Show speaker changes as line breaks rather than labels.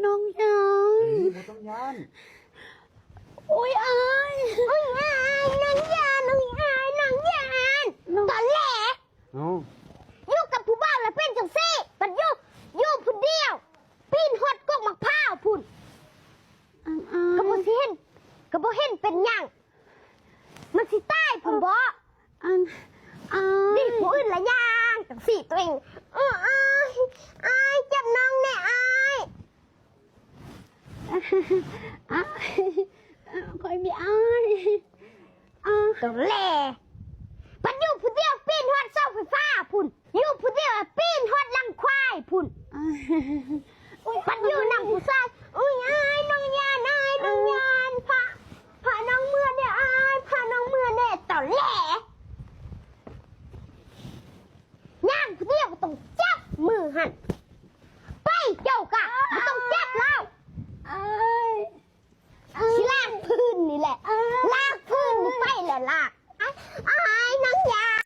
น้องยาย
ไม่ต้องย่าน
โอ้ยอาย
น้องยานน้องยานน้องยานน้องยานตอนแหล
เอา
อยู่กับผู้บ่าวแล้วเป็นจังซี่ปัดอยู่ผู้เดียวปีนหดกกมะพร้าวพุ่น
อาย
ก็บ่สิเห็นก็บ่เห็นเป็นหยังมันสิตายพุ่นบ่
อายอาย
นี่ผู้อื่นละย่างจังซี่ตัวเองอายจับน้องแน่อาย
อายคอยมีอายอาย
ตอนแหลปัดอยู่ผู้เดียวปีนหดเสาไฟฟ้าพุ่นอยู่ผู้เดียวปีนหดลังควายพุ่น
อาย
ปัดอยู่นั่งผู้ชายอุ้ยอายน้องยานอายน้องยานพาน้องเมื่อเนี่ยอายพาน้องเมื่อเนี่ยตอนแหลย่างผู้เดียวบ่ต้องจับมือหันไปเจ้ากะบ่ต้องจับแล้ว
อายอาย
สิลากพื้นนี่แหละลากพื้นนี่ไปแหละลาก